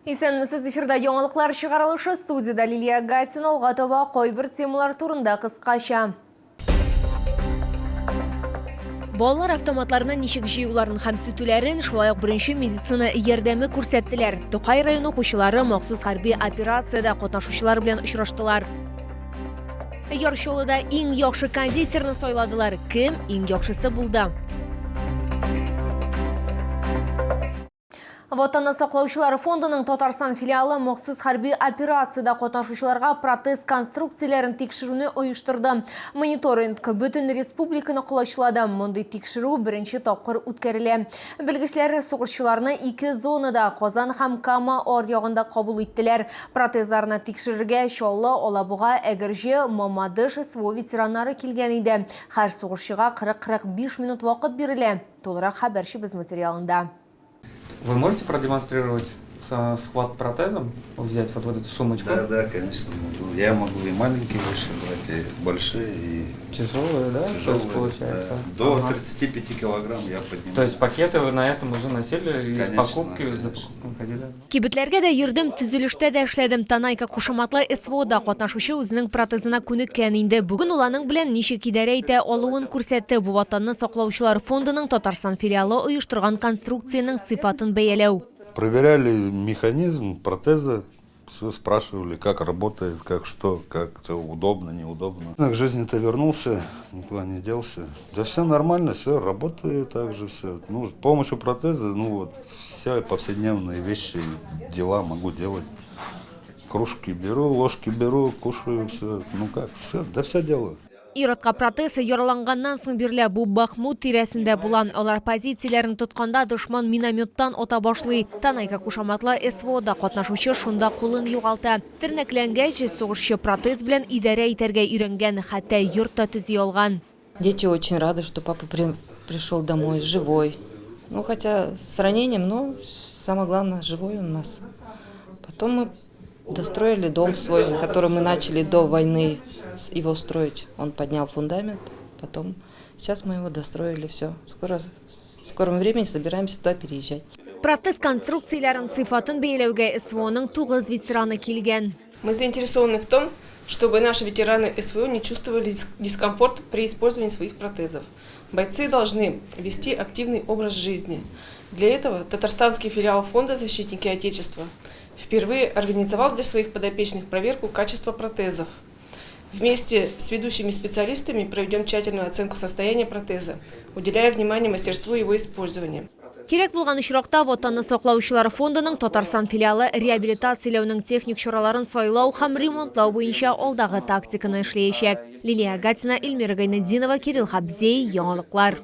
Исәнмесез, эфирда яңалыклар чыгарылышы, студияда Лилия Гатина, Алгатова койбір темалар турында кыскача. Балалар автоматларына ничек җыюларын һәм сүтүләрен, шулай ук беренче медицина ярдәме күрсәттеләр. Тукай районы укучылары махсус хәрби операциядә катнашучылар белән очраштылар. Ярышчылыда иң яхшы кондитерны сайладылар. Кем иң яхшысы булды? Ватанны саклаучылар фондының Татарстан филиалы махсус хәрби операцияда катнашучыларга протез конструкцияләрен тикшерүне оештырды. Мониторинг бөтен республиканы кулачлады. Мондый тикшерү беренче тапкыр үткәрелә. Белгечләр сугышчыларны ике зонада, Казан һәм Кама аръягында кабул иттеләр. Протезларны тикшерергә Чаллы, Алабуга, Әгерҗе, Мамадыш СВО ветераннары килгән иде. Һәр сугышчыга 40-45 минут вакыт бирелә. Толырак хәбәрчебез материалында. Вы можете продемонстрировать схват протезом? Взять вот эту сумочку? Да, конечно могу. Я могу и маленькие вещи брать, и большие, и тяжелые, да? тяжелые, Получается. Да. До 35 килограмм я поднимаю. То есть пакеты вы на этом уже носили и Конечно, покупки за конечно. покупками ходили? Кибетләргә дә йөрдем, төзелештә дә эшләдем. Танайка кушаматлы СВОда катнашучы үзенең протезына күнеккән инде. Бүген ул аның белән ничек идарә итә алуын күрсәтте. Бу Ватанны саклаучылар фондының Татарстан филиалы оештырган конструкцияның сыйфатын бәяләү. Проверяли механизм протеза, все спрашивали, как работает, как что, как все удобно, неудобно. К жизни-то вернулся, никуда не делся. Да все нормально, все, работаю так же, все. Ну, с помощью протеза, все повседневные вещи, дела могу делать. Кружки беру, ложки беру, кушаю, все. Все делаю. Иротка протезы яраланганнан соң бирле бу Бахмут тирәсендә булан. Алар позицияләрен тотканда дошман минометтан ата башлый. Танайка кушаматлы СВОда катнашучы шунда кулын югалта. Тернәкләнгәч, сугышчы протез белән идарә итәргә өйрәнгән, хәтта йортта төзи алган. Дети очень рады, что папа пришел домой живой. Хотя с ранением, но самое главное, живой он у нас. Потом мы достроили дом свой, который мы начали до войны его строить. Он поднял фундамент, потом сейчас мы его достроили, все. В скором времени собираемся туда переезжать. Протез конструкцияләрен сыйфатын бәяләүгә СВОның 9 ветераны килгән. Мы заинтересованы в том, чтобы наши ветераны СВО не чувствовали дискомфорт при использовании своих протезов. Бойцы должны вести активный образ жизни. Для этого Татарстанский филиал фонда «Защитники Отечества» впервые организовал для своих подопечных проверку качества протезов. Вместе с ведущими специалистами проведем тщательную оценку состояния протеза, уделяя внимание мастерству его использования. Кирәк булган очракта Ватанны саклаучылар фондының Татарстан филиалы реабилитацияләүнең техник чараларын сайлау һәм ремонтлау буенча алдагы тактиканы эшләячәк. Лилия Гатина, Эльмира Гайнетдинова, Кирилл Хабзей, яңалыклар.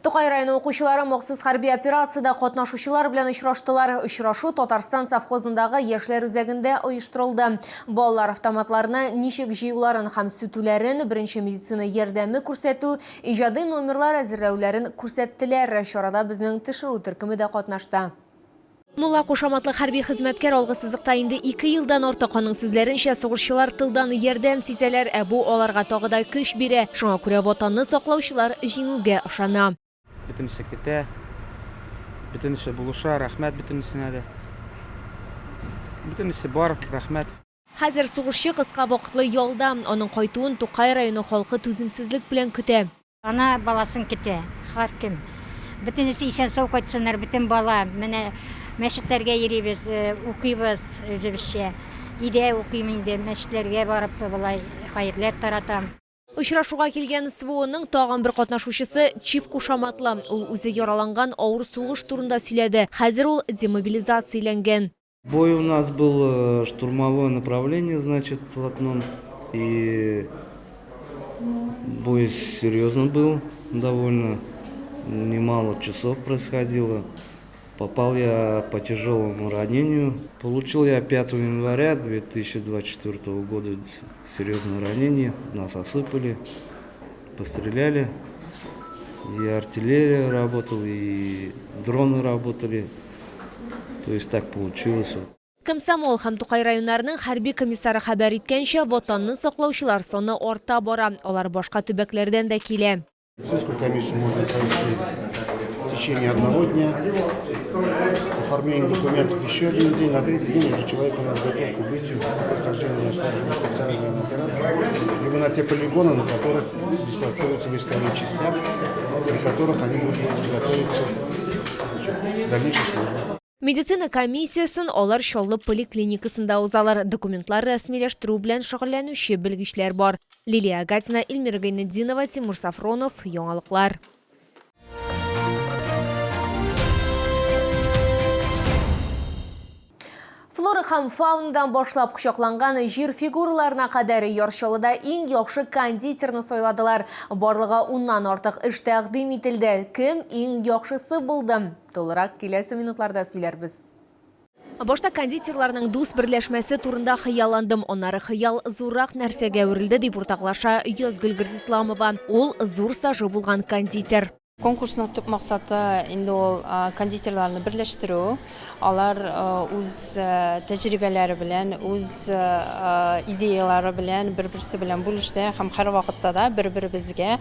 Тукай районы укучылары махсус хәрби операцияда катнашучылар белән очраштылар. Очрашу Татарстан совхозындагы яшьләр үзәгендә оештырылды. Балалар автоматларына ничек җыюларын һәм сүтүләрен, беренче медицина ярдәме күрсәтү, иҗади номерлар әзерләүләрен күрсәттеләр. Чарада безнең тикшерү төркеме дә катнашты. Мулла кушаматлы хәрби хезмәткәр алгысызлыкта инде 2 елдан артык. Аның сүзләренчә, сугышчылар тылдан ярдәм сизәләр, бу аларга тагы да көч бирә. Шуңа күрә Ватанны саклаучылар җиңүгә ышана. Бөтенесе китә, бөтенесе булыша, рәхмәт бөтенесенә дә. Бөтенесе бар, рәхмәт. Хәзер сугышчы кыска вакытлы ялда, аның кайтуын Тукай районы халкы түземсезлек белән көтә. Ана баласын көтә, һәркем. Бөтенесе исән сау кайтсыннар, бөтен бала. Менә мәчетләргә йөрибез, укыйбыз үзебезчә. Идә укыйм инде, мәчетләргә барып булай хәерләр таратам. Очрашуга килгән СВОның тагын бер катнашучысы Чип кушаматлы. Ул үзе яраланган авыр сугыш турында сөйләде. Хәзер ул демобилизацияләнгән. Бой у нас был штурмовое направление, значит, в одном. И бой серьезно был, довольно немало часов происходило. Попал я по тяжелому ранению. Получил я 5 января 2024 года серьезное ранение. Нас осыпали, постреляли. И артиллерия работала, и дроны работали. То есть так получилось. Комсомол һәм Тукай районнарының хәрби комиссары хәбәр иткәнчә, Ватанны саклаучылар саны арта бара. Алар башка төбәкләрдән дә килә. Медицинскую комиссию можно пройти в течение одного дня, оформление документов еще один день, на третий день уже человек у нас готов к убытию, прохождению на службу специальной операции, либо на те полигоны, на которых дислоцируются войсковые части, при которых они будут готовиться к дальнейшей службе. Медицина комиссиясын олар Шоллы поликлиникасында узалар. Документлар рәсмиләштерү белән шөгыльләнүче белгечләр бар. Лилия Гатина, Эльмира Гайнетдинова, Тимур Сафронов, яңалыклар. Флора һәм фаунадан башлап кучакланган жир фигураларына кадәр Яршалыда иң яхшы кондитерны сайладылар. Барлыгы 10ннан артык эш тәкъдим ителде. Кем иң яхшысы булды? Толырак киләсе минутларда сөйләрбез. Башта кондитерларның дус берләшмәсе турында хыялландым. Оннары хыял зуррак нәрсәгә үрелде дип уртаклаша Язгөл Гырдисламова. Ул зур стажы булган кондитер. Конкурсның төп максаты инде ул кондитерларны берләштерү. Алар үз тәҗрибәләре белән, үз идеялары белән бер-берсе белән бүлеште һәм һәр вакытта да бер-беребезгә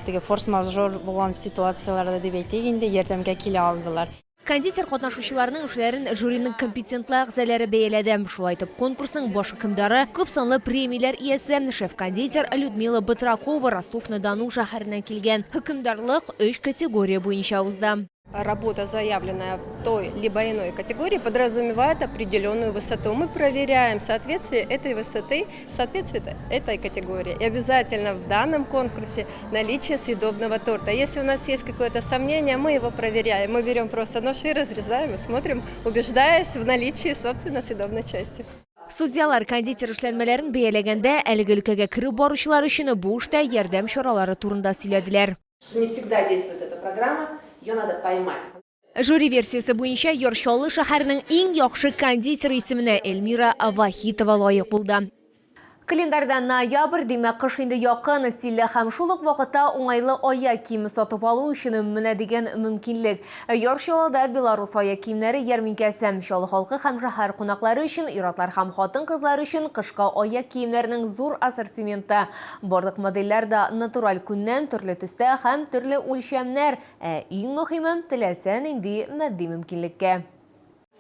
теге форс-мажор булган ситуацияларда дип әйтик инде ярдәмгә килә алдылар. Кондитер катнашучыларның эшләрен жюриның компетентлы әгъзалары бәяләде. Шулай итеп, конкурсның баш хакимдары күп санлы премияләр иясе шеф-кондитер Людмила Батракова Ростов-на-Дону шәһәреннән килгән. Хакимдарлык 3 категория буенча узды. Работа, заявленная в той либо иной категории, подразумевает определенную высоту. Мы проверяем соответствие этой высоты, соответствие этой категории. И обязательно в данном конкурсе наличие съедобного торта. Если у нас есть какое-то сомнение, мы его проверяем. Мы берем просто нож и разрезаем, и смотрим, убеждаясь в наличии, собственно, съедобной части. Судьялар кондитер эшләнмәләрен бәяләгәндә әлеге өлкәгә кирип баручылар өчен бу эштә ярдәм чаралары турында сөйләделәр. Не всегда действует эта программа. Ее надо поймать. Жюри версиясы буенча Яршаллы шәһәренең иң яхшы кондитер исеменә Эльмира Вахитова лаек булды. Календарда ноябрь, димәк кыш инде якын, стильле һәм шул ук вакытта уңайлы аяк киеме сатып алу өчен менә дигән мөмкинлек. Яршаллыда Беларусь аяк киемнәре ярминкәсе Чаллы халкы һәм шәһәр кунаклары өчен, иратлар һәм хатын-кызлар өчен кышка аяк киемнәренең зур ассортименты. Барлык модельләр дә натураль күннән, төрле төстә һәм төрле үлчәмнәр. Иң мөһиме, теләсә нинди матди мөмкинлеккә.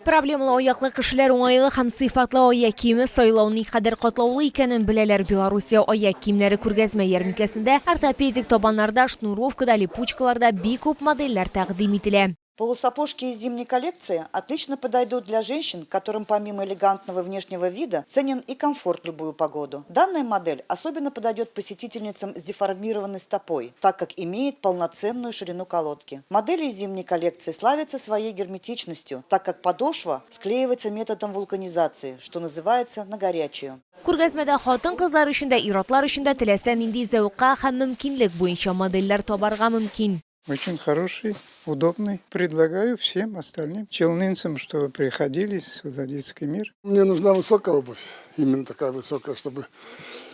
Проблемалы аяклы кешеләр уңайлы һәм сыйфатлы аяк киеме сайлау никадәр катлаулы икәнен беләләр. Белоруссия аяк киемнәре күргәзмә ярминкәсендә ортопедик табаннарда, шнуровкада, липучкаларда бик күп модельләр тәкъдим ителә. Полусапожки из зимней коллекции отлично подойдут для женщин, которым помимо элегантного внешнего вида ценен и комфорт в любую погоду. Данная модель особенно подойдет посетительницам с деформированной стопой, так как имеет полноценную ширину колодки. Модели из зимней коллекции славятся своей герметичностью, так как подошва склеивается методом вулканизации, что называется на горячую. Күргәзмәдә хатын-кызлар өчен дә, иратлар өчен дә теләсә нинди зәвыкка һәм мөмкинлек буенча модельләр табарга мөмкин. Очень хороший, удобный. Предлагаю всем остальным челнинцам, чтобы приходили сюда, детский мир. Мне нужна высокая обувь, именно такая высокая, чтобы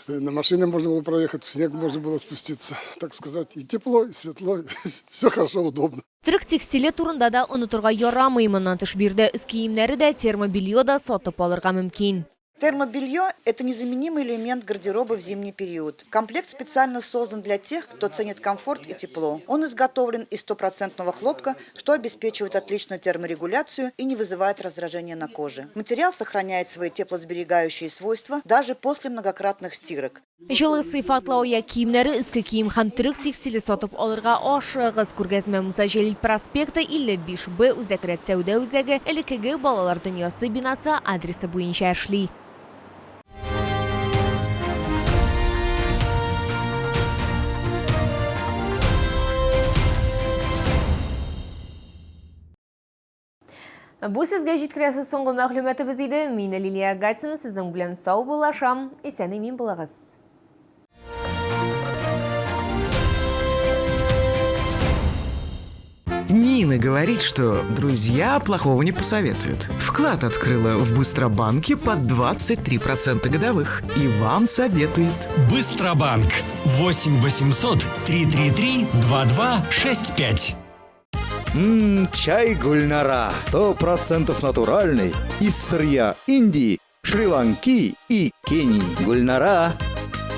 на машине можно было проехать, в снег можно было спуститься, так сказать, и тепло, и светло, все хорошо, удобно. Түрк текстиле турында да онытырга ярамый, моннан тыш бирдә үз киемнәре дә, термобелье да сатып алырга мөмкин. Термобелье – это незаменимый элемент гардероба в зимний период. Комплект специально создан для тех, кто ценит комфорт и тепло. Он изготовлен из 100% хлопка, что обеспечивает отличную терморегуляцию и не вызывает раздражения на коже. Материал сохраняет свои теплосберегающие свойства даже после многократных стирок. Җылы сыйфатлы аяк киемнәре, өске кием һәм төрек текстиле сатып алырга ашыгыз. Күргәзмә Муса Җәлил проспекты 55Б Үзәкрәт сәүдә үзәге, элеккеге балалар дөньясы бинасы адресы буенча эшли. Бу сезгә җиткерәсе соңгы мәгълүматыбыз иде. Мин Лилия Гатина, сезнең белән сау булашам. Исән-имин булыгыз. Нина говорит, что друзья плохого не посоветуют. Вклад открыла в Быстробанке под 23% годовых. И вам советует. Быстробанк. 8 800 333 2265. Чай Гульнара. 100% натуральный. Из сырья Индии, Шри-Ланки и Кении. Гульнара.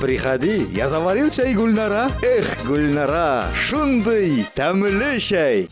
Приходи, я заварил чай Гульнара. Эх, Гульнара, шундый, тәмле чай.